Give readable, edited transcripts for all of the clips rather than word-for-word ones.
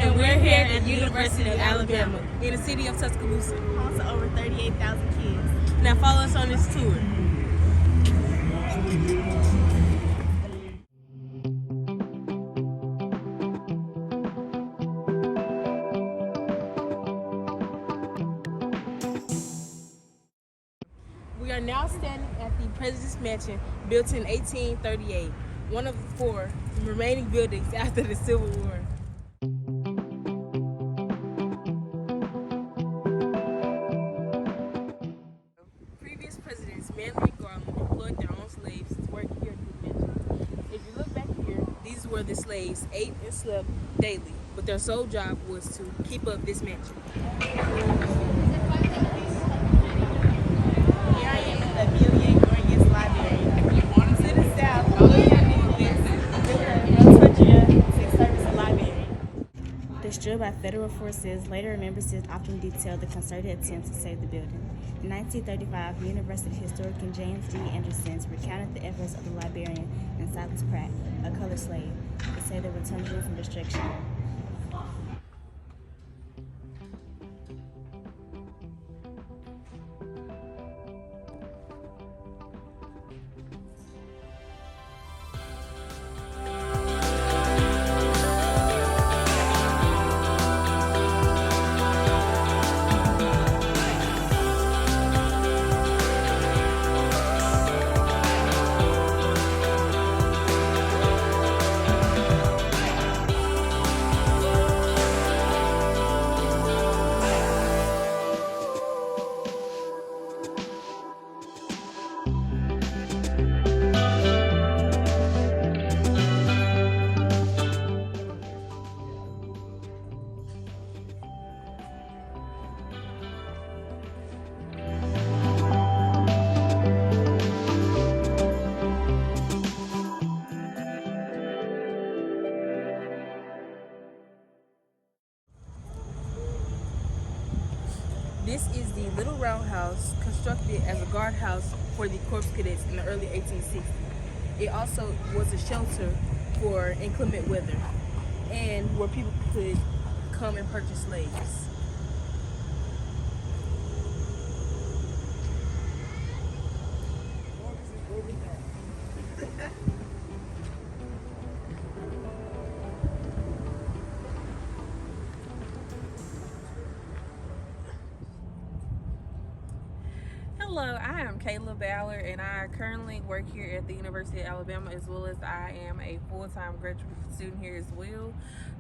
And we're here at the University of Alabama in the city of Tuscaloosa. Home to over 38,000 kids. Now follow us on this tour. We are now standing at the President's Mansion, built in 1838, one of the 4 remaining buildings after the Civil War. Previous presidents, Manly and Garland, employed their own slaves to work here at the mansion. If you look back here, these were the slaves ate and slept daily, but their sole job was to keep up this mansion. Here I am at the Amelia Gorgas Library. To the south, follow your news. Look Georgia to service library. Destroyed by federal forces, later remembrances often detail the concerted attempt to save the building. In 1935, University historian James D. Anderson recounted the efforts of the librarian and Silas Pratt, a colored slave, to save the Rotundans from destruction. This is the Little Round House, constructed as a guardhouse for the Corps Cadets in the early 1860s. It also was a shelter for inclement weather and where people could come and purchase slaves. Hello, I am Kayla Ballard and I currently work here at the University of Alabama, as well as I am a full-time graduate student here as well.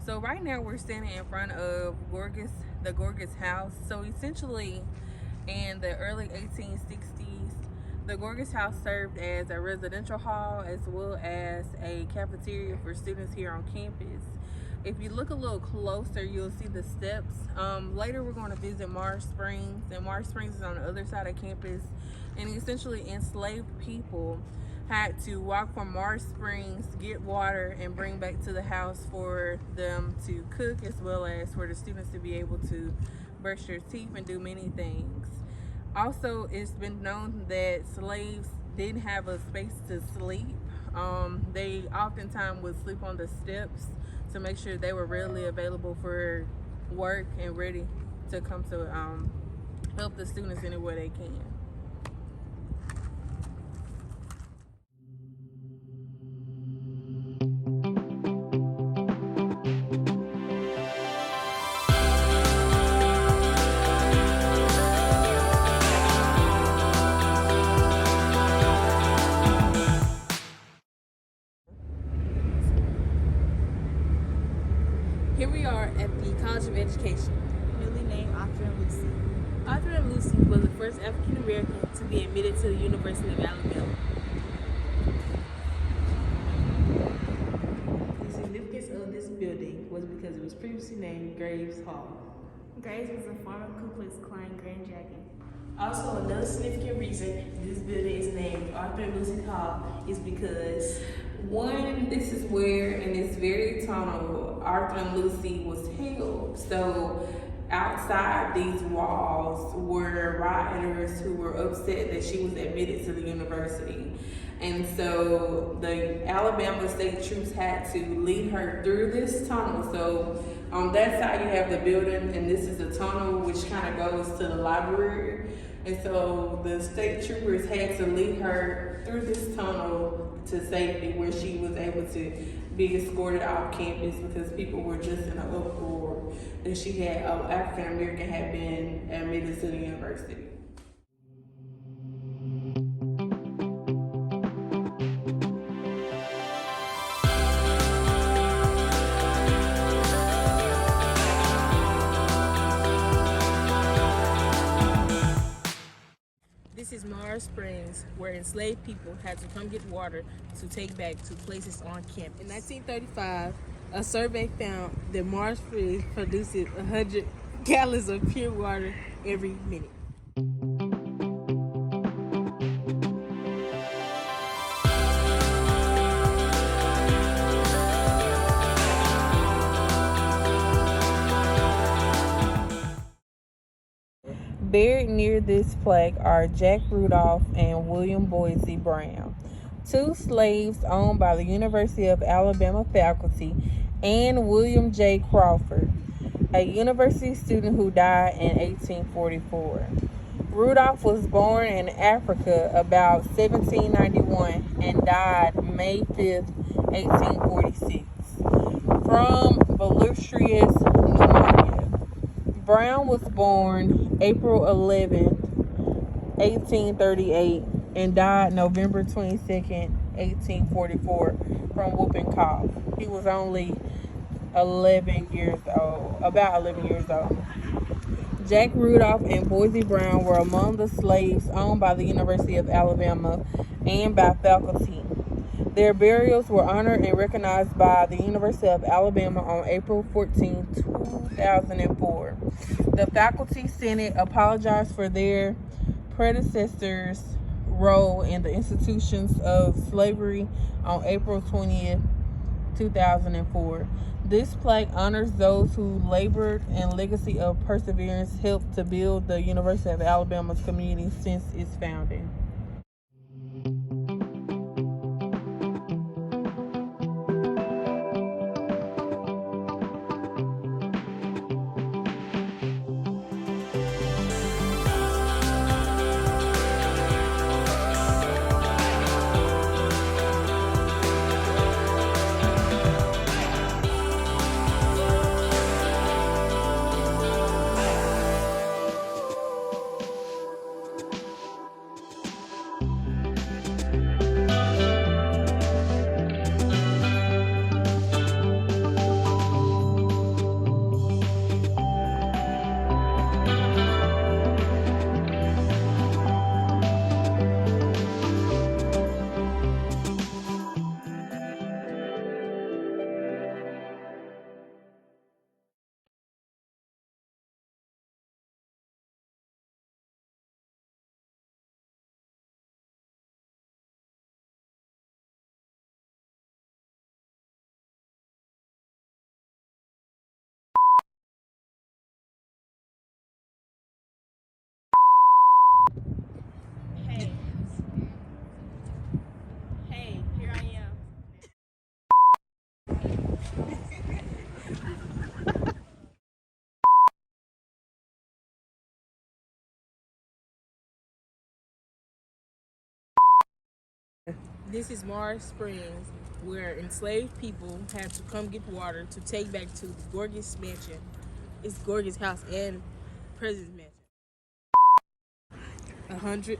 So right now we're standing in front of the Gorgas House. So essentially in the early 1860s, the Gorgas House served as a residential hall as well as a cafeteria for students here on campus. If you look a little closer, you'll see the steps. Later we're going to visit Marsh Springs, and Marsh Springs is on the other side of campus, and essentially enslaved people had to walk from Marsh Springs, get water, and bring back to the house for them to cook, as well as for the students to be able to brush their teeth and do many things. Also, it's been known that slaves didn't have a space to sleep. They oftentimes would sleep on the steps to make sure they were readily available for work and ready to come to help the students any way they can. Here we are at the College of Education. Newly named Arthur and Lucy. Arthur and Lucy was the first African American to be admitted to the University of Alabama. The significance of this building was because it was previously named Graves Hall. Graves was a former Ku Klux Klan Grand Dragon. Also, another significant reason this building is named Arthur and Lucy Hall is because, one, this is where, in this very tunnel, Arthur and Lucy was held. So outside these walls were rioters who were upset that she was admitted to the university. And so the Alabama State troops had to lead her through this tunnel. So On that side, you have the building, and this is a tunnel which kind of goes to the library. And so the state troopers had to lead her through this tunnel to safety, where she was able to be escorted off campus because people were just in an uproar that she had, African American had been admitted to the university. This is Mars Springs, where enslaved people had to come get water to take back to places on campus. In 1935, a survey found that Mars Springs produces 100 gallons of pure water every minute. Buried near this plaque are Jack Rudolph and William Boise Brown, two slaves owned by the University of Alabama faculty, and William J. Crawford, a university student who died in 1844. Rudolph was born in Africa about 1791 and died May 5th, 1846, from voluptuous pneumonia. Brown was born April 11, 1838, and died November 22nd, 1844, from whooping cough. He was only 11 years old, about 11 years old. Jack Rudolph and Boise Brown were among the slaves owned by the University of Alabama and by faculty. Their burials were honored and recognized by the University of Alabama on April 14, 2004. The Faculty Senate apologized for their predecessors' role in the institutions of slavery on April 20th, 2004. This plaque honors those who labored and legacy of perseverance helped to build the University of Alabama's community since its founding. Hey, here I am. This is Mars Springs, where enslaved people had to come get water to take back to the Gorgas Mansion. It's Gorgas House and President's Mansion. 100